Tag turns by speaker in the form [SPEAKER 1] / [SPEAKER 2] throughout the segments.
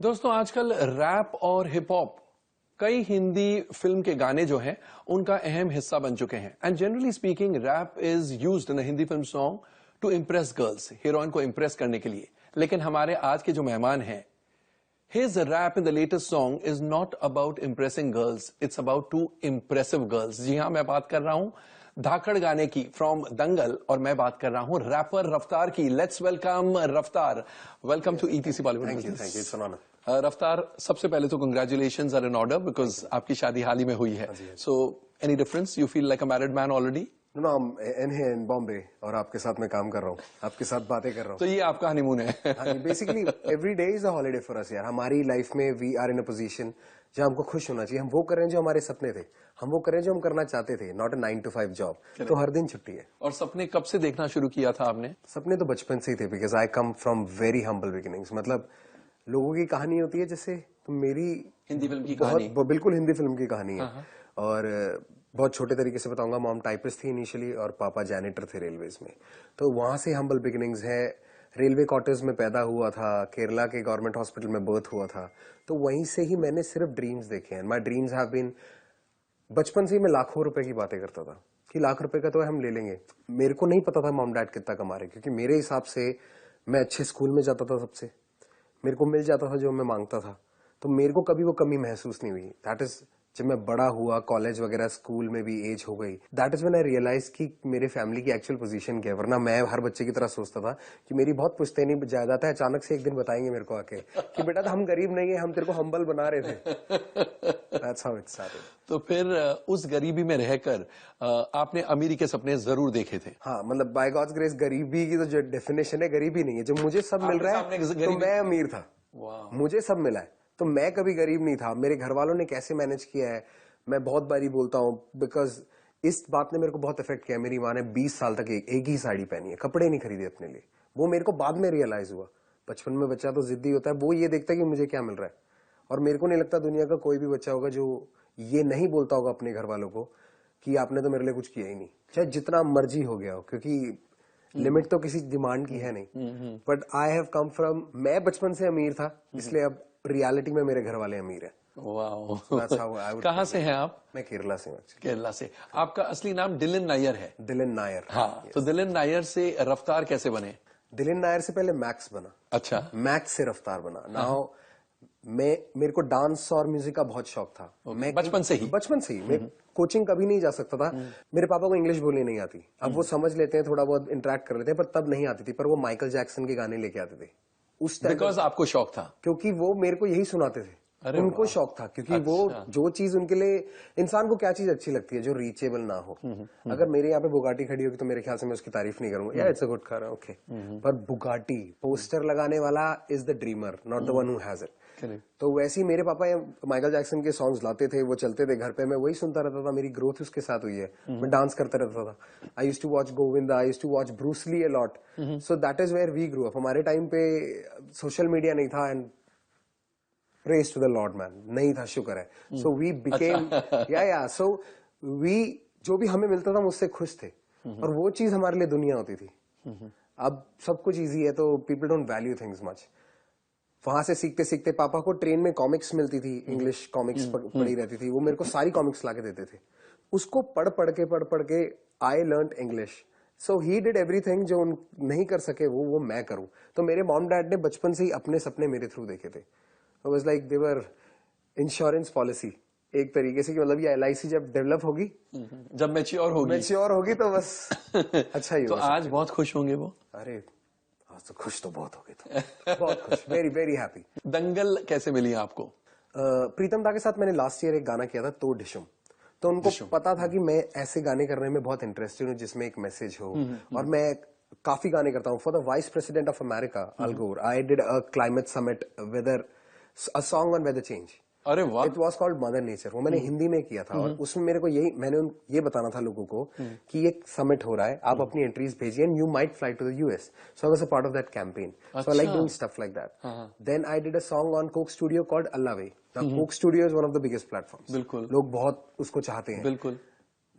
[SPEAKER 1] दोस्तों आजकल रैप और हिप हॉप कई हिंदी फिल्म के गाने जो हैं उनका अहम हिस्सा बन चुके हैं and generally speaking rap is used in a Hindi film song to impress girls, heroine को इम्प्रेस करने के लिए। लेकिन हमारे आज के जो मेहमान हैं, his rap in the latest song is not about impressing girls, it's about two impressive girls। जी हाँ, मैं बात कर रहा हूं धाकड़ गाने की फ्रॉम दंगल और मैं बात कर रहा हूं रैपर रफ्तार की। Let's welcome Raftaar. Welcome to ETC Bollywood business.
[SPEAKER 2] Thank you, it's an honour.
[SPEAKER 1] Raftaar, सबसे पहले तो congratulations are in order because आपकी शादी हाल ही में हुई है। So any difference, you feel like a married man already?
[SPEAKER 2] No, in Bombay और आपके साथ मैं काम कर रहा हूँ, आपके साथ बातें कर रहा हूँ।
[SPEAKER 1] तो ये आपका हनीमून है।
[SPEAKER 2] Basically every day is a holiday for us यार। हमारी लाइफ में we are in a position जहाँ हमको खुश होना चाहिए। हम वो करें जो हमारे सपने थे, हम वो करें जो हम करना चाहते थे, नॉट अ 9 to 5 जॉब। तो हर दिन छुट्टी है।
[SPEAKER 1] और सपने कब से देखना शुरू किया था आपने?
[SPEAKER 2] सपने तो बचपन से ही थे, because I come from very humble beginnings. मतलब लोगों की कहानी होती है जैसे, तो मेरी
[SPEAKER 1] हिंदी फिल्म की कहानी?
[SPEAKER 2] बिल्कुल हिंदी फिल्म की कहानी है। और बहुत छोटे तरीके से बताऊंगा। मॉम टाइपिस्ट थी इनिशियली और पापा जैनिटर थे रेलवेज में। तो वहां से हम्बल बिगिनिंग्स है। रेलवे क्वार्टर्स में पैदा हुआ था, केरला के गवर्नमेंट हॉस्पिटल में बर्थ हुआ था। तो वहीं से ही मैंने सिर्फ ड्रीम्स देखे हैं। माई ड्रीम्स हैव बीन, बचपन से ही मैं लाखों रुपए की बातें करता था कि लाख रुपए का तो हम ले लेंगे। मेरे को नहीं पता था मॉम डैड कितना कमा रहे, क्योंकि मेरे हिसाब से मैं अच्छे स्कूल में जाता था, सबसे मेरे को मिल जाता था जो मैं मांगता था। तो मेरे को कभी वो कमी महसूस नहीं हुई। दैट इज जब मैं बड़ा हुआ, कॉलेज वगैरह स्कूल में भी एज हो गई, that is when I realize कि मेरे फैमिली की एक्चुअल पोजीशन क्या है। वरना मैं हर बच्चे की तरह सोचता था कि मेरी बहुत पुश्तैनी जायदाद है, अचानक से एक दिन बताएंगे मेरे को आके कि बेटा हम गरीब नहीं है, हम तेरे को हम्बल बना रहे थे। That's how it started.
[SPEAKER 1] तो फिर उस गरीबी में रहकर आपने अमीरी के सपने जरूर देखे थे?
[SPEAKER 2] हाँ, मतलब बाय गॉड्स ग्रेस गरीबी की तो जो डेफिनेशन है गरीबी नहीं है। जो मुझे सब मिल रहा है तो मैं अमीर था। मुझे सब मिला है तो मैं कभी गरीब नहीं था। मेरे घर वालों ने कैसे मैनेज किया है मैं बहुत बारी बोलता हूँ, बिकॉज इस बात ने मेरे को बहुत इफेक्ट किया। मेरी माँ ने 20 साल तक एक ही साड़ी पहनी है, कपड़े नहीं खरीदे अपने लिए। वो मेरे को बाद में रियलाइज हुआ। बचपन में बच्चा तो जिद्दी होता है, वो ये देखता है कि मुझे क्या मिल रहा है। और मेरे को नहीं लगता दुनिया का कोई भी बच्चा होगा जो ये नहीं बोलता होगा अपने घर वालों को कि आपने तो मेरे लिए कुछ किया ही नहीं, चाहे जितना मर्जी हो गया हो, क्योंकि लिमिट तो किसी डिमांड की है नहीं। But I have come from, मैं बचपन से अमीर था, इसलिए अब रियलिटी में मेरे घर वाले अमीर हैं।
[SPEAKER 1] कहाँ से हैं आप?
[SPEAKER 2] मैं केरला से हूँ।
[SPEAKER 1] केरला से। आपका असली नाम दिलिन नायर है?
[SPEAKER 2] दिलिन नायर।
[SPEAKER 1] हाँ, तो दिलिन नायर से रफ्तार कैसे बने?
[SPEAKER 2] दिलिन नायर से पहले मैक्स बना।
[SPEAKER 1] अच्छा।
[SPEAKER 2] मैक्स से रफ्तार बना। नाउ मेरे को डांस और म्यूजिक का बहुत शौक था। मैं
[SPEAKER 1] बचपन से ही?
[SPEAKER 2] बचपन से ही। मैं कोचिंग कभी नहीं जा सकता था। मेरे पापा को इंग्लिश बोलनी नहीं आती। अब वो समझ लेते हैं, थोड़ा बहुत इंटरेक्ट कर लेते हैं, पर तब नहीं आती थी। पर वो माइकल जैक्सन के गाने लेके आते थे उस टाइम।
[SPEAKER 1] बिकॉज आपको शौक था?
[SPEAKER 2] क्योंकि वो मेरे को यही सुनाते थे। उनको शौक था, क्योंकि वो जो चीज उनके लिए, इंसान को क्या चीज अच्छी लगती है जो रीचेबल ना हो। अगर मेरे यहाँ पे बुगाटी खड़ी होगी तो मेरे ख्याल से मैं उसकी तारीफ नहीं करूंगा, या it's a good car, okay. पर बुगाटी पोस्टर लगाने वाला is the dreamer, not the one who has it. तो वैसे ही मेरे पापा माइकल जैक्सन के सॉन्ग्स लाते थे, वो चलते थे घर पे, मैं वही सुनता रहता था। मेरी ग्रोथ उसके साथ हुई है। मैं डांस करता रहता था। I used to watch Govinda, I used to watch Bruce Lee a lot. So that is where we grew up. हमारे टाइम पे सोशल मीडिया नहीं था, and praise to the lord man, नहीं था, शुक्र है। सो वी बिकेम, या so we, जो भी हमें मिलता था हम उससे खुश थे, और वो चीज हमारे लिए दुनिया होती थी। अब सब कुछ इजी है तो people don't value things much. वहां से सीखते सीखते पापा को ट्रेन में कॉमिक्स मिलती थी, इंग्लिश कॉमिक्स पढ़ी रहती थी, वो मेरे को सारी कॉमिक्स लाके देते थे। उसको पढ़ पढ़ के I learn English. So he did everything जो नहीं कर सके वो मैं करूं। तो मेरे मॉम डैड ने बचपन से ही अपने सपने मेरे थ्रू देखे थे। It was like they were insurance policy एक तरीके से, कि मतलब ये LIC जब डेवलप होगी,
[SPEAKER 1] जब मैच्योर होगी
[SPEAKER 2] तो बस अच्छा ही
[SPEAKER 1] तो आज बहुत खुश होंगे वो?
[SPEAKER 2] अरे आज तो खुश तो बहुत हो गए थे, बहुत खुश, वेरी वेरी हैप्पी।
[SPEAKER 1] दंगल कैसे मिली आपको?
[SPEAKER 2] प्रीतम दा के साथ मैंने लास्ट ईयर एक गाना किया था, तो डिशम। तो उनको पता था कि मैं ऐसे गाने करने में बहुत इंटरेस्टेड हूँ जिसमें एक मैसेज हो। और मैं काफी गाने करता हूँ। For the vice president of America, Al Gore, I did a climate summit weather, a song on weather change.
[SPEAKER 1] अरे वाह!
[SPEAKER 2] It was called mother nature. वो मैंने हिंदी में किया था, और उसमें मेरे को मैंने ये बताना था लोगों को कि एक समिट हो रहा है, आप अपनी एंट्रीज भेजिए, and you might fly to the US। So I was a part of that campaign. So I like doing stuff like that. Then I did a song on Coke Studio called Allah Ve. Coke Studio is one of the biggest platforms.
[SPEAKER 1] बिल्कुल,
[SPEAKER 2] लोग बहुत उसको चाहते हैं।
[SPEAKER 1] बिल्कुल।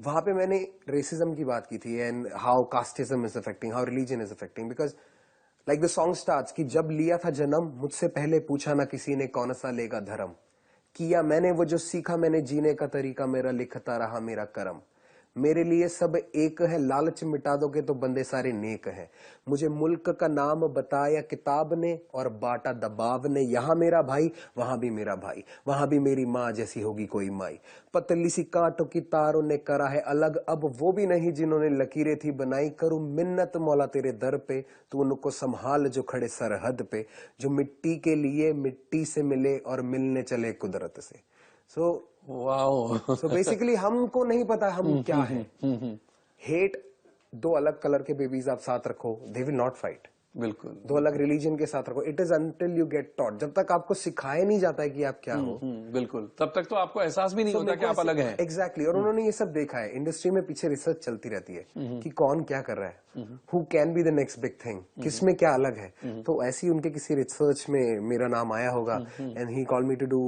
[SPEAKER 2] वहां पे मैंने रेसिज्म की बात की थी, and how casteism is affecting, how religion is affecting, because like the song starts कि जब लिया था जन्म मुझसे पहले पूछा ना किसी ने कौन सा लेगा धर्म, किया मैंने वो जो सीखा मैंने जीने का तरीका, मेरा लिखता रहा मेरा करम। मेरे लिए सब एक है, लालच मिटा दोगे तो बंदे सारे नेक हैं। मुझे मुल्क का नाम बताया किताब ने और बांटा दबाव ने, यहाँ मेरा भाई वहां भी मेरा भाई, वहां भी मेरी माँ जैसी होगी कोई माई। पतली सी कांटों की तारों ने करा है अलग, अब वो भी नहीं जिन्होंने लकीरें थी बनाई। करूं मिन्नत मौला तेरे दर पे, तू उनको संभाल जो खड़े सरहद पे, जो मिट्टी के लिए मिट्टी से मिले और मिलने चले कुदरत से। So
[SPEAKER 1] wow.
[SPEAKER 2] सो बेसिकली हमको नहीं पता हम क्या है। हेट, दो अलग कलर के बेबीज आप साथ रखो, दे विल नॉट फाइट।
[SPEAKER 1] बिल्कुल।
[SPEAKER 2] दो अलग रिलीजन के साथ रखो, it is until you get taught. जब तक आपको सिखाया नहीं जाता है कि आप क्या हो,
[SPEAKER 1] बिल्कुल, तब तक तो आपको एहसास भी नहीं होता कि आप अलग हैं।
[SPEAKER 2] एग्जैक्टली। और उन्होंने ये सब देखा है, इंडस्ट्री में पीछे रिसर्च चलती रहती है कि कौन क्या कर रहा है, who can be the next big thing, किसमें क्या अलग है। तो ऐसी उनके किसी रिसर्च में मेरा नाम आया होगा, and he called me to do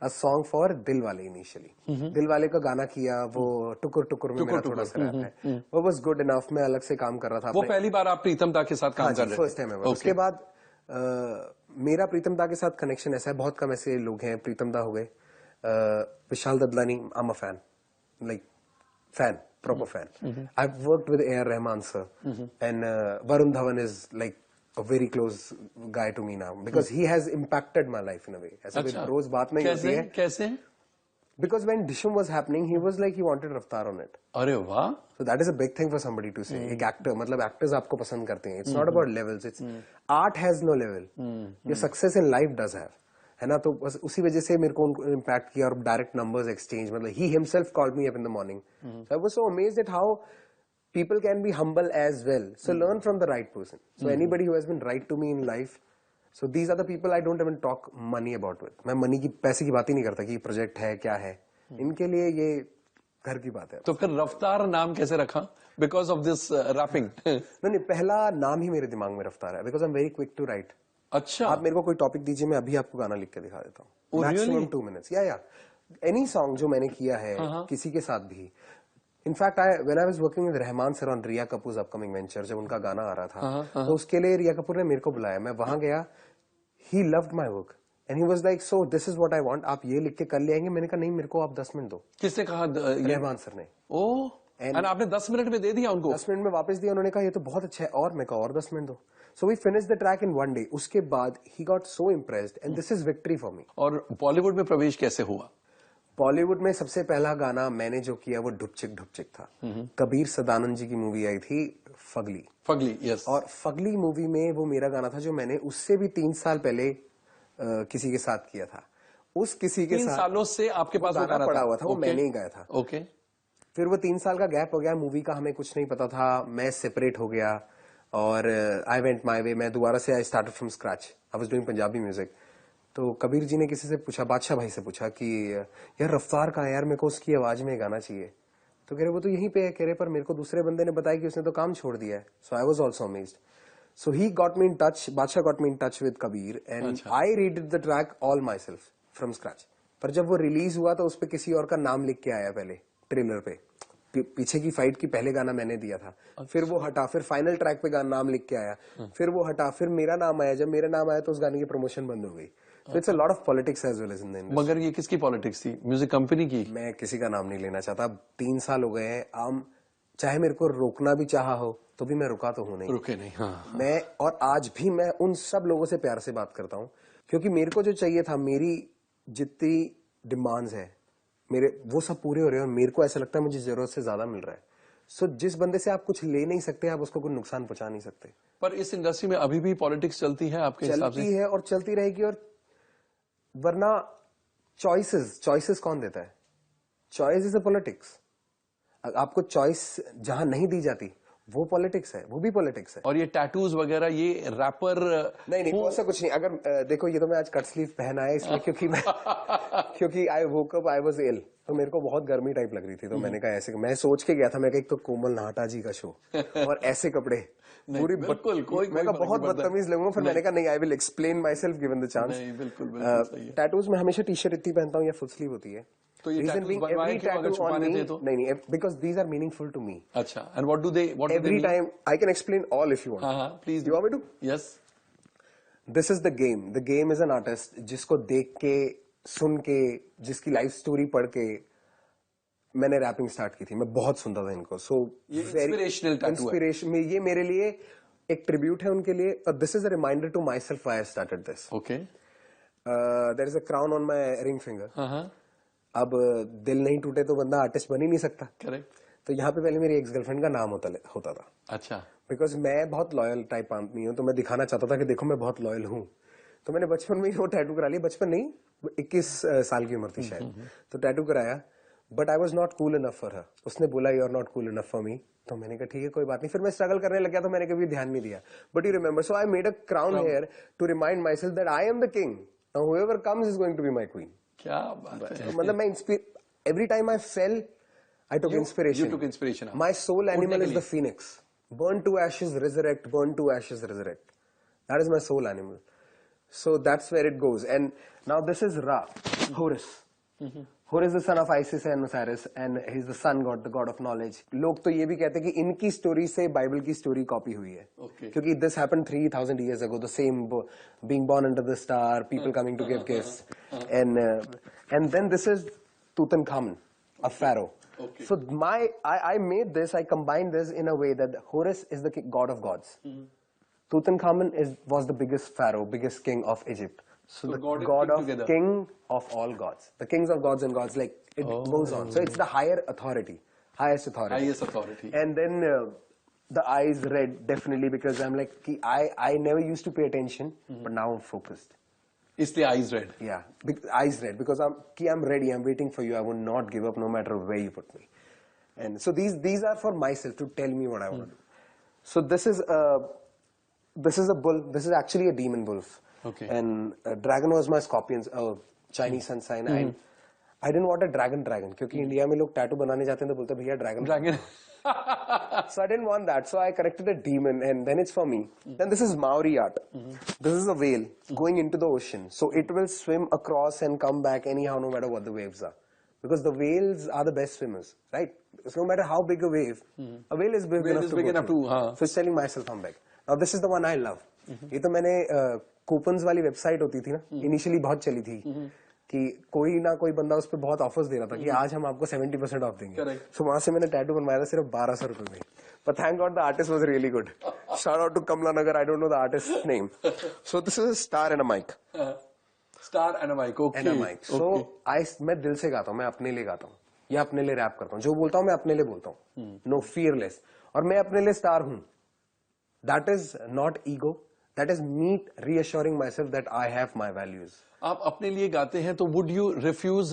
[SPEAKER 2] a song for Dilwale. Initially दिल वाले का गाना किया, वो टुकुर टुकुर में मेरा थोड़ा सा रैप है, वो वाज गुड इनफ। मैं अलग से काम कर रहा था।
[SPEAKER 1] वो पहली बार आप प्रीतम दा के साथ काम कर रहे थे?
[SPEAKER 2] फर्स्ट टाइम है। उसके बाद मेरा प्रीतम दा के साथ कनेक्शन ऐसा है, बहुत कम ऐसे लोग हैं। प्रीतम दा हो गए, Vishal Dadlani, I am a fan, like fan, proper fan. I've worked with A.R. Rahman sir, and Varun Dhawan is like a very close guy to me now because he has impacted my life in a way. ऐसा भी रोज बात नहीं होती है।
[SPEAKER 1] कैसे?
[SPEAKER 2] Because when Dishyam was happening, he was like he wanted Raftaar on it.
[SPEAKER 1] अरे वाह!
[SPEAKER 2] So that is a big thing for somebody to say. एक actor, मतलब actors आपको पसंद करते हैं. It's not about levels. It's art has no level. Your success in life does have. है ना? तो बस उसी वजह से मेरे को उनको इम्पैक्ट किया और डायरेक्ट नंबर्स एक्सचेंज, मतलब he himself called me up in the morning. So I was so amazed eight how people can be humble as well. So learn from the right person. So anybody who has been right to me in life, so these are the people I don't even talk money about with. मैं money की, पैसे की बात ही नहीं करता कि project है क्या है, इनके लिए ये घर की बात है।
[SPEAKER 1] तो फिर रफ्तार नाम कैसे रखा? Because of this rapping?
[SPEAKER 2] नहीं, पहला नाम ही मेरे दिमाग में रफ्तार है, because I'm very quick to write.
[SPEAKER 1] अच्छा।
[SPEAKER 2] आप मेरे को कोई टॉपिक दीजिए, मैं अभी आपको गाना लिख के दिखा देता हूँ। Maximum 2 minutes। या एनी सॉन्ग जो मैंने किया है किसी के साथ भी। In fact when I was working with Rahman sir on Riya Kapoor upcoming venture, जब उनका गाना आ रहा था तो उसके लिए रिया कपूर ने मेरे को बुलाया, मैं वहां गया। He loved my work and he was like, so this is what I want, आप ये लिख के कर ले आएंगे? मैंने कहा नहीं, मेरे को आप 10 मिनट दो।
[SPEAKER 1] किसने कहा?
[SPEAKER 2] रहमान सर ने।
[SPEAKER 1] ओह, एंड आपने 10 मिनट में दे दिया उनको?
[SPEAKER 2] 10 मिनट में वापस दिया। उन्होंने कहा ये तो बहुत अच्छा है, और मैं कहा और 10 मिनट दो। So we finished the track in 1 day। उसके बाद he got so impressed and this is victory for me.
[SPEAKER 1] और बॉलीवुड में प्रवेश कैसे हुआ?
[SPEAKER 2] बॉलीवुड में सबसे पहला गाना मैंने जो किया वो ढुपचिक ढुपचिक था। कबीर सदानंद जी की मूवी आई थी फगली।
[SPEAKER 1] Fugly, yes.
[SPEAKER 2] और फगली मूवी में वो मेरा गाना था जो मैंने उससे भी 3 साल पहले किसी के साथ किया था। उस किसी के
[SPEAKER 1] 3
[SPEAKER 2] साथ
[SPEAKER 1] सालों से आपके पास वो गाना
[SPEAKER 2] पड़ा हुआ था, वो मैंने ही गाया था।
[SPEAKER 1] ओके।
[SPEAKER 2] फिर वो 3 साल का गैप हो गया, मूवी का हमें कुछ नहीं पता था, मैं सेपरेट हो गया और आई वेंट माई वे। मैं दोबारा से I started from scratch. I was doing Punjabi music. तो कबीर जी ने किसी से पूछा, बादशाह भाई से पूछा कि यार रफ्तार का यार, मेरे को उसकी आवाज में गाना चाहिए। तो कह रहे वो तो यहीं पे है। कह रहे पर मेरे को दूसरे बंदे ने बताया कि उसने तो काम छोड़ दिया है। So I was also amazed. So he got me in touch, Badshah got me in touch with Kabir and I redid the track all myself from scratch. पर जब वो रिलीज हुआ तो उस पर किसी और का नाम लिख के आया पहले ट्रेलर पे। पीछे की फाइट की पहले गाना मैंने दिया था। फिर वो हटा, फिर फाइनल ट्रैक पे नाम लिख के आया, फिर वो हटा, फिर मेरा नाम आया। जब मेरा नाम आया तो उस गाने की प्रमोशन बंद हो गई। So it's a lot of politics as well as in the industry.
[SPEAKER 1] मगर ये किसकी पॉलिटिक्स थी? म्यूजिक कंपनी की?
[SPEAKER 2] मैं किसी का नाम नहीं लेना चाहता। 3 साल हो गए हैं, चाहे मेरे को रोकना भी चाहा हो तो भी मैं रुका तो हूं नहीं।
[SPEAKER 1] रुके नहीं। हाँ।
[SPEAKER 2] मैं और आज भी मैं उन सब लोगों से प्यार से बात करता हूं, क्योंकि मेरे को जो चाहिए था, मेरी जितनी डिमांड्स है मेरे, वो सब पूरे हो रहे हैं और मेरे को ऐसा लगता है मुझे जरूरत से ज्यादा मिल रहा है। सो जिस बंदे से आप कुछ ले नहीं सकते, आप उसको कोई नुकसान पहुंचा नहीं सकते।
[SPEAKER 1] पर इस इंडस्ट्री में अभी भी पॉलिटिक्स चलती है आपके हिसाब से?
[SPEAKER 2] चलती है और चलती रहेगी। और वरना चॉइसेस कौन देता है? Choice is a politics. आपको चॉइस जहां नहीं दी जाती वो पॉलिटिक्स है, वो भी पॉलिटिक्स है।
[SPEAKER 1] और ये टैटूज वगैरह, ये रैपर
[SPEAKER 2] नहीं ऐसा कुछ नहीं। अगर देखो, ये तो मैं आज कट स्लीव पहना है इसलिए क्योंकि आई woke up, I was ill, तो मेरे को बहुत गर्मी टाइप लग रही थी। तो मैंने कहा ऐसे, मैं सोच के गया था, मैं एक तो कोमल नाहटा जी का शो और ऐसे कपड़े पूरी,
[SPEAKER 1] बिल्कुल कोई
[SPEAKER 2] मैं बहुत बदतमीज लगूंगा। फिर मैंने कहा नहीं, I will explain my self given the chance.
[SPEAKER 1] बिल्कुल।
[SPEAKER 2] टैटूज में हमेशा टी शर्ट इतनी पहनता हूँ या फुल स्लीव होती है।
[SPEAKER 1] तो ये टैटूज बनवाए क्यों अगर छुपाने थे तो?
[SPEAKER 2] नहीं, because these are meaningful to me.
[SPEAKER 1] अच्छा, and what do they,
[SPEAKER 2] every time I can explain all if you want.
[SPEAKER 1] हां, please.
[SPEAKER 2] You want me to?
[SPEAKER 1] Yes.
[SPEAKER 2] This is the game. The game is an artist जिसको देख के, सुन के, जिसकी life story पढ़ के मैंने रैपिंग स्टार्ट की थी. मैं बहुत सुनता था इनको. सो
[SPEAKER 1] इंस्पिरेशनल टैटू है.
[SPEAKER 2] इंस्पिरेशन में ये मेरे लिए एक ट्रिब्यूट है उनके लिए. This is a reminder to myself why I started this.
[SPEAKER 1] Okay.
[SPEAKER 2] There is a crown on my ring finger. अब दिल नहीं टूटे तो बंदा आर्टिस्ट बन ही नहीं सकता.
[SPEAKER 1] करेक्ट.
[SPEAKER 2] तो यहाँ पे पहले मेरी एक्स गर्लफ्रेंड का नाम होता था.
[SPEAKER 1] अच्छा.
[SPEAKER 2] बिकॉज मैं बहुत लॉयल टाइप आदमी हूँ, तो मैं दिखाना चाहता था कि देखो मैं बहुत लॉयल हूँ. तो मैंने बचपन में ही वो टैटू करा लिया. बचपन नहीं, 21 साल की उम्र थी शायद. तो टैटू कराया. But I was not cool enough for her. उसने बोला you are not cool enough for me. तो मैंने कहा ठीक है कोई बात नहीं. फिर मैं स्ट्रगल करने लग गया तो मैंने कभी ध्यान नहीं दिया. But you remember, so I made a crown here to remind myself that I am the king. Now whoever comes is going to be my queen.
[SPEAKER 1] क्या बात है.
[SPEAKER 2] मतलब मैं every time I fell, I took inspiration.
[SPEAKER 1] You took inspiration.
[SPEAKER 2] My soul animal is the phoenix. Burn to ashes, resurrect. Burn to ashes, resurrect. That is my soul animal. So that's where it goes. And now this is Ra, Horus. Horus the son of Isis and Osiris, and he's the sun god, the god of knowledge. लोग तो ये भी कहते हैं कि इनकी story से Bible की स्टोरी कॉपी हुई है.
[SPEAKER 1] Okay.
[SPEAKER 2] क्योंकि this happened 3,000 years ago. The same being born under the star, people coming to give gifts, and then this is Tutankhamun, a pharaoh.
[SPEAKER 1] Okay.
[SPEAKER 2] So I made this, I combined this in a way that Horus is the god of gods. Tutankhamun was the biggest pharaoh, biggest king of Egypt. So the god of king of all gods. The kings of gods and gods, like it goes on. So it's the higher authority, highest authority.
[SPEAKER 1] Highest authority.
[SPEAKER 2] And then the eyes red, definitely, because I'm like, I never used to pay attention, but now I'm focused.
[SPEAKER 1] इसलिए eyes red.
[SPEAKER 2] Yeah, eyes red because I'm ready. I'm waiting for you. I will not give up no matter where you put me. And so these are for myself to tell me what I want to do. So this is a bull. This is actually a demon wolf.
[SPEAKER 1] Okay.
[SPEAKER 2] And dragon was my scorpion's Chinese sun sign. I didn't want a dragon क्योंकि India में लोग tattoo बनाने जाते हैं तो बोलते हैं भैया dragon. So I didn't want that. So I corrected a demon, and then it's for me. Then this is Maori art. This is a whale going into the ocean. So it will swim across and come back anyhow, no matter what the waves are. Because the whales are the best swimmers, right? So no matter how big a wave, a whale is big enough to. So it's telling myself I'm big. Now this is the one I love. ये तो मैंने coupons वाली website होती थी ना, initially बहुत चली थी. कि कोई ना कोई बंदा उस पर बहुत ऑफर्स दे रहा था कि आज हम आपको 70% ऑफ देंगे. सो वहां से मैंने टैटू बनवाया था सिर्फ 1200 रुपए में. But thank god the artist was really good. Shout out to Kamla Nagar. I don't know the artist name. So this is a star and a mic.
[SPEAKER 1] Star and a mic. Okay.
[SPEAKER 2] And a mic. So मैं दिल से गाता हूँ, मैं अपने लिए गाता हूँ या अपने लिए रैप करता हूँ. जो बोलता हूँ मैं अपने लिए बोलता हूँ. No fearless. और मैं अपने लिए स्टार हूँ. That is not ego. That is me reassuring myself that I have my values.
[SPEAKER 1] आप अपने लिए गाते हैं तो would you refuse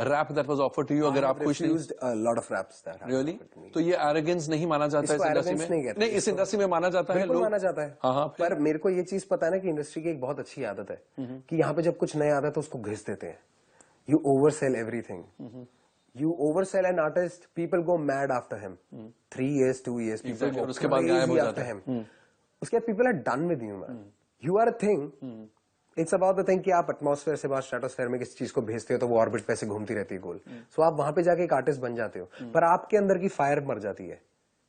[SPEAKER 1] rap that was offered to you अगर आप खुश नहीं?
[SPEAKER 2] a lot of raps that
[SPEAKER 1] really? तो ये एरोगेंस नहीं माना जाता है इस इंडस्ट्री में? नहीं, इस इंडस्ट्री में माना जाता है.
[SPEAKER 2] बिल्कुल माना जाता है.
[SPEAKER 1] हाँ,
[SPEAKER 2] पर मेरे को ये चीज पता है ना कि इंडस्ट्री की एक बहुत अच्छी आदत है कि यहाँ पे जब कुछ नया आता है तो उसको घिस देते हैं. You over cell everything. You oversell an artist, people go mad after him. 3 years, 2 years, people go
[SPEAKER 1] उसके बाद गायब हो
[SPEAKER 2] crazy
[SPEAKER 1] जाता
[SPEAKER 2] after
[SPEAKER 1] है.
[SPEAKER 2] him. उसके बाद people are done with you, man. You are a thing. It's about the thing कि आप एटमॉस्फेयर से बाहर स्ट्रेटोस्फेयर में किसी चीज को भेजते हो तो वो ऑर्बिट पे से घूमती रहती है गोल. सो आप वहां पे जाके एक आर्टिस्ट बन जाते हो, पर आपके अंदर की फायर मर जाती है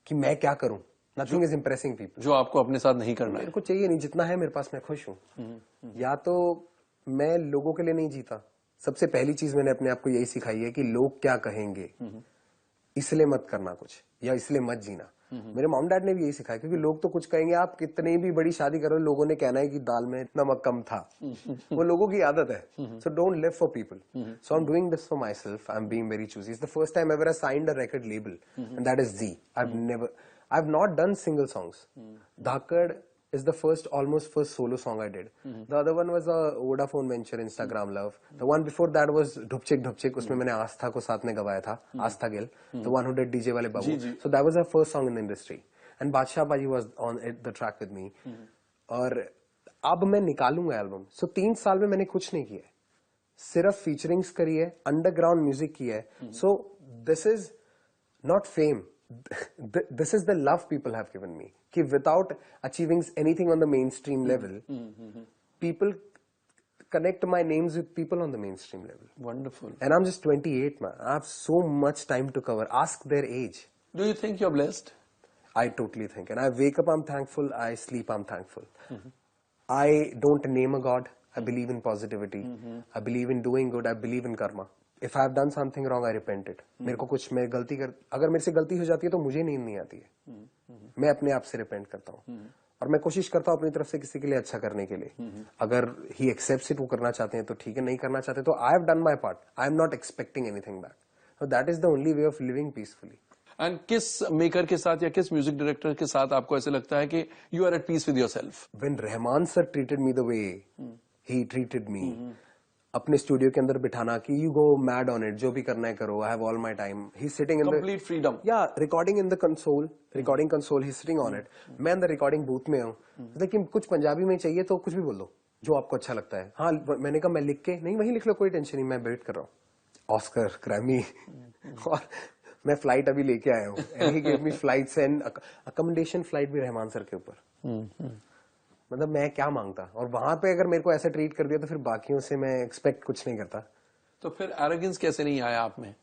[SPEAKER 2] कि मैं क्या करूं. Nothing is impressing people.
[SPEAKER 1] जो आपको अपने साथ नहीं करना है.
[SPEAKER 2] मेरे को चाहिए नहीं, जितना है मेरे पास मैं खुश हूँ. या तो मैं लोगों के लिए नहीं जीता. सबसे पहली चीज मैंने अपने आप को यही सिखाई है कि लोग क्या कहेंगे इसलिए मत करना कुछ, या इसलिए मत जीना. मेरे मॉम डैड ने भी यही सिखाया, क्योंकि लोग तो कुछ कहेंगे. आप कितनी भी बड़ी शादी करो, लोगों ने कहना है कि दाल में नमक कम था. वो लोगों की आदत है. So don't live for people. So I am doing this for my self. I am being very choosy. It's the first time ever I signed a record label, and that is Z. I've not done single songs. Dhakad is the almost first solo song I did. The other one was a Vodafone venture, Instagram Love. The one before that was Dhupchik Dhupchik. उसमें मैंने आस्था को साथ में गवाया था. आस्था Gill, the one who did DJ वाले बाबू. So that was her first song in the industry. And Badshah Baji was on the track with me. और अब मैं निकालूंगा एल्बम. So 3 साल में मैंने कुछ नहीं किया. सिर्फ फीचरिंग्स करी है, अंडरग्राउंड म्यूजिक की है. So this is not fame. This is the love people have given me. कि without achieving anything on the mainstream level, people connect my names with people on the mainstream level.
[SPEAKER 1] Wonderful.
[SPEAKER 2] And I'm just 28, man. I have so much time to cover. Ask their age.
[SPEAKER 1] Do you think you're blessed?
[SPEAKER 2] I totally think. And I wake up, I'm thankful. I sleep, I'm thankful. I don't name a God. I believe in positivity. I believe in doing good. I believe in karma. If I have done something wrong, I repent it. मेरे को कुछ मैं गलती कर, अगर मेरे से गलती हो जाती है तो मुझे नींद नहीं आती है. मैं अपने आप से रिपेंट करता हूँ और मैं कोशिश करता हूँ अपनी तरफ से किसी के लिए अच्छा करने के लिए. अगर ही एक्सेप्ट्स इट, वो करना चाहते हैं तो ठीक है, नहीं करना चाहते तो I have done my part. I am not expecting anything back. So that is the only way of living peacefully.
[SPEAKER 1] And किस मेकर के साथ या किस म्यूजिक डायरेक्टर के साथ आपको ऐसे लगता है कि you are at peace with yourself?
[SPEAKER 2] When Rahman sir treated me the way he treated me, अपने स्टूडियो के अंदर बिठाना कि you go mad on it, जो भी करना है करो, I have all my time. He sitting in the
[SPEAKER 1] complete freedom.
[SPEAKER 2] या recording in the console, recording console, he sitting on it. मैं इन द रिकॉर्डिंग बूथ में हूँ. लेकिन कुछ पंजाबी में चाहिए तो कुछ भी बोल दो जो आपको अच्छा लगता है. हाँ, मैंने कहा मैं लिख के नहीं, वही लिख लो, कोई टेंशन नहीं, मैं वेट कर रहा हूँ. ऑस्कर, ग्रैमी और मैं फ्लाइट अभी लेके आया हूँ. And he give me flights and accommodation, flight भी रहमान सर के ऊपर. मतलब मैं क्या मांगता. और वहां पे अगर मेरे को ऐसा ट्रीट कर दिया तो फिर बाकियों से मैं एक्सपेक्ट कुछ नहीं करता.
[SPEAKER 1] तो फिर एरोगेंस कैसे नहीं आया आप में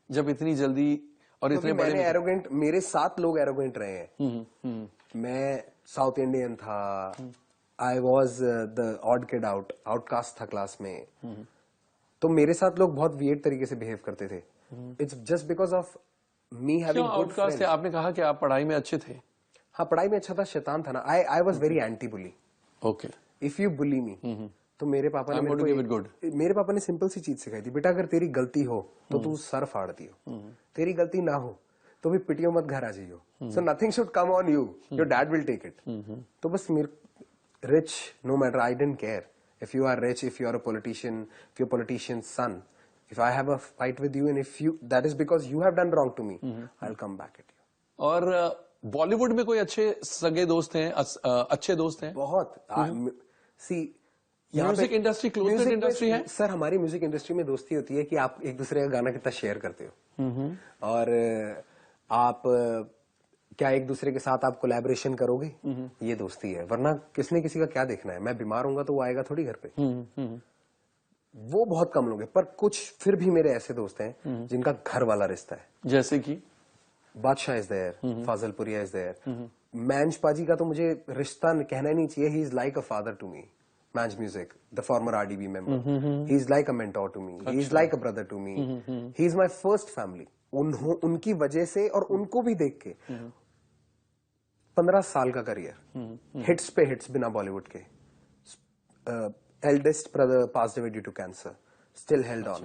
[SPEAKER 1] जब इतनी जल्दी और इतने बड़े?
[SPEAKER 2] मैंने एरोगेंट, मेरे साथ लोग एरोगेंट रहे हैं. मैं साउथ इंडियन था. I was the odd kid out, outcast था क्लास में. तो मेरे साथ लोग बहुत वियर्ड तरीके से बिहेव करते थे. It's just because of me having good friends.
[SPEAKER 1] आपने कहा कि आप पढ़ाई में अच्छे थे.
[SPEAKER 2] हाँ, पढ़ाई में अच्छा था, शैतान था ना. I was very anti bully.
[SPEAKER 1] Okay.
[SPEAKER 2] If you bully me, तो मेरे पापा ने मेरे पापा ने सिंपल सी चीज सिखाई थी, बेटा अगर तेरी गलती हो तो तू सर फाड़ दियो, तेरी गलती ना हो तो भी पिटियो मत, घर आ जाइयो. So nothing should come on you, your dad will take it. तो बस मेरे rich, no matter, I don't care if you are rich, if you are a politician, if you politician son, if I have a fight with you and if you, that is because you have done wrong to me, I will come back at you.
[SPEAKER 1] और बॉलीवुड में कोई अच्छे सगे दोस्त हैं, अच्छे दोस्त हैं?
[SPEAKER 2] बहुत. सी,
[SPEAKER 1] म्यूजिक इंडस्ट्री क्लोज इंडस्ट्री है
[SPEAKER 2] सर. हमारी म्यूजिक इंडस्ट्री में दोस्ती होती है कि आप एक दूसरे का गाना कितना शेयर करते हो, और आप क्या एक दूसरे के साथ आप कोलैबोरेशन करोगे, ये दोस्ती है. वरना किसने किसी का क्या देखना है. मैं बीमार होऊंगा तो वो आएगा थोड़ी घर पे. वो बहुत कम लोग हैं, पर कुछ फिर भी मेरे ऐसे दोस्त हैं जिनका घर वाला रिश्ता है.
[SPEAKER 1] जैसे कि
[SPEAKER 2] Badshah is there, Fazilpuria is there. Manj paaji का तो मुझे रिश्ता कहना ही नहीं चाहिए. He is like a father to me. Manj music, the former RDB member, he is like a mentor to me. He is like a brother to me. He is my first family. उनकी वजह से और उनको भी देख के 15 साल का करियर, हिट्स पे हिट्स बिना बॉलीवुड के. Eldest brother passed away due to cancer, still held on.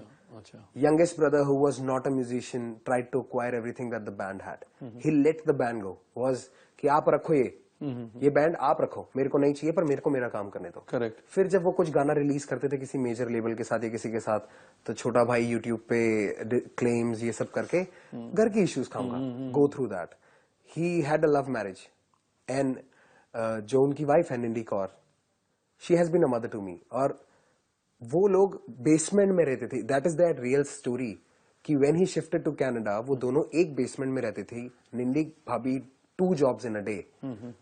[SPEAKER 2] Youngest brother, who was not a musician, tried to acquire everything that the band had. He let the band go. Was कि आप रखो ये band आप रखो, मेरे को नहीं चाहिए, पर मेरे को मेरा काम करने दो.
[SPEAKER 1] करेक्ट.
[SPEAKER 2] फिर जब वो कुछ गाना रिलीज करते थे किसी मेजर लेबल के साथ या किसी के साथ, तो छोटा भाई यूट्यूब पे क्लेम्स ये सब करके घर की इश्यूज खाऊंगा, go through that. He had a love marriage and जो उनकी वाइफ है Nindi Kaur, she has been a mother to me. और वो लोग बेसमेंट में रहते थे. That is that real story कि when he shifted to Canada, वो दोनों एक बेसमेंट में रहते थे. निंदी भाभी 2 jobs in a day,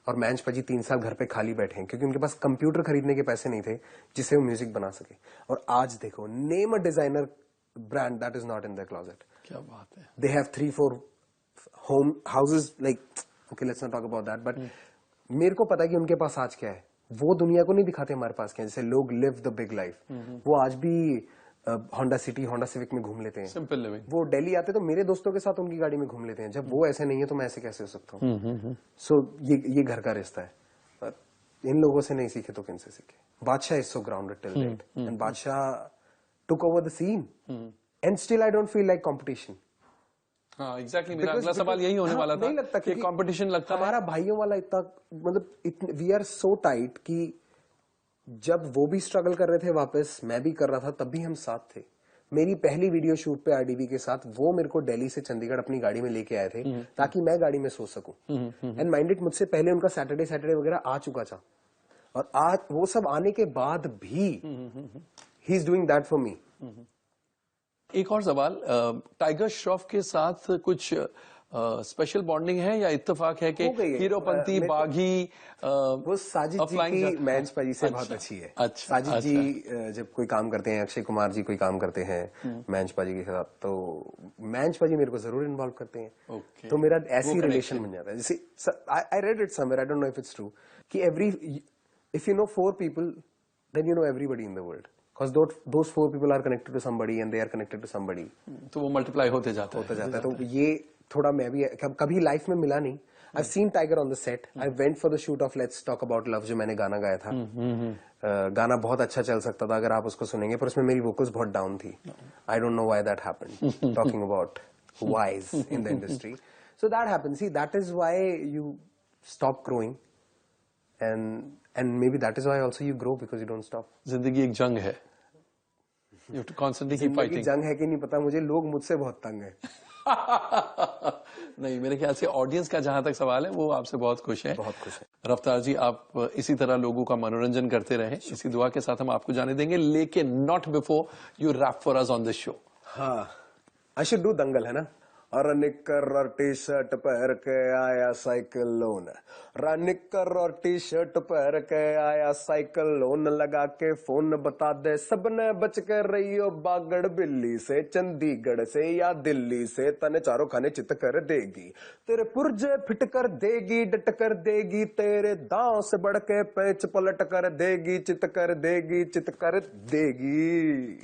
[SPEAKER 2] और मैंज पाजी 3 साल घर पे खाली बैठे हैं क्योंकि उनके पास कंप्यूटर खरीदने के पैसे नहीं थे जिससे वो म्यूजिक बना सके. और आज देखो, name a designer brand that is not in the closet.
[SPEAKER 1] क्या बात है.
[SPEAKER 2] They have 3-4 home houses. Like okay, let's not talk about that, but मेरे को पता है कि उनके पास आज क्या है. वो दुनिया को नहीं दिखाते हमारे पास क्या है. जैसे लोग लिव द बिग लाइफ, वो आज भी होंडा सिटी, होंडा सिविक में घूम लेते हैं.
[SPEAKER 1] Simple living.
[SPEAKER 2] वो दिल्ली आते तो मेरे दोस्तों के साथ उनकी गाड़ी में घूम लेते हैं. जब वो ऐसे नहीं है तो मैं ऐसे कैसे हो सकता हूँ. सो ये घर का रिश्ता है. पर इन लोगों से नहीं सीखे तो किन से सीखे. Badshah is so grounded till date, and Badshah took over the scene, and still I don't feel like competition.
[SPEAKER 1] हाँ, एग्जैक्टली. मेरा अगला सवाल यही होने वाला था.
[SPEAKER 2] नहीं लगता कि
[SPEAKER 1] कंपटीशन लगता है.
[SPEAKER 2] हमारा भाइयों वाला इतना, मतलब वी आर सो टाइट कि जब वो भी स्ट्रगल कर रहे थे वापस, मैं भी कर रहा था, तब भी हम साथ थे. मेरी पहली वीडियो शूट पे आरडीबी के साथ वो मेरे को दिल्ली से चंडीगढ़ अपनी गाड़ी में लेके आए थे ताकि मैं गाड़ी में सो सकूं. एंड माइंड इट, मुझसे पहले उनका सैटरडे वगैरह आ चुका था, और आज वो सब आने के बाद भी he is doing that for me.
[SPEAKER 1] एक और सवाल, टाइगर श्रॉफ के साथ कुछ स्पेशल बॉन्डिंग है या इत्तेफाक है कि हीरोपंती, बागी,
[SPEAKER 2] वो साजिद जी की मैंज पाजी से बहुत अच्छी है. साजिद जी जब कोई काम करते हैं, अक्षय कुमार जी कोई काम करते हैं मैंज पाजी के साथ, तो मैंज पाजी मेरे को जरूर इन्वॉल्व करते हैं. तो मेरा ऐसी रिलेशन बन जाता है. जैसे I read it somewhere, I don't know if it's true, कि if you know 4 people, then you know everybody in the world. Because those 4 people are connected to somebody and they are connected to somebody.
[SPEAKER 1] तो वो multiply होते जाता
[SPEAKER 2] है तो ये थोड़ा मैं भी कभी लाइफ में मिला नहीं. I've seen Tiger on the set. I went for the shoot of Let's Talk About Love जो मैंने गाना गाया था. गाना बहुत अच्छा चल सकता था अगर आप उसको सुनेंगे, पर उसमें मेरी वोकल्स बहुत डाउन थी. I don't know why that happened. Talking about whys in the industry. So that happens. See, that is why you stop growing, and maybe that is why also you grow, because you don't stop.
[SPEAKER 1] जिंदगी एक जंग है. You have to constantly keep fighting.
[SPEAKER 2] जंग है कि नहीं पता मुझे, लोग मुझसे बहुत तंग है.
[SPEAKER 1] नहीं, मेरे ख्याल से ऑडियंस का जहां तक सवाल है वो आपसे बहुत खुश है.
[SPEAKER 2] बहुत खुश है.
[SPEAKER 1] रफ्तार जी, आप इसी तरह लोगों का मनोरंजन करते रहें, इसी दुआ के साथ हम आपको जाने देंगे, लेकिन not before you rap for us on this show.
[SPEAKER 2] हाँ, आई शुड डू दंगल, है ना. और निक्कर और टी शर्ट पहन के आया साइकिल लोन. निक्कर और टी शर्ट पहन के आया साइकिल लोन. लगा के फोन बता दे सबने बच के रहियो बागड़ बिल्ली से, चंडीगढ़ से या दिल्ली से, तने चारों खाने चित कर देगी, तेरे पुर्जे फिट कर देगी, डट कर देगी, तेरे दांव से बढ़ के पैच पलट कर देगी, चित कर देगी, चित कर देगी.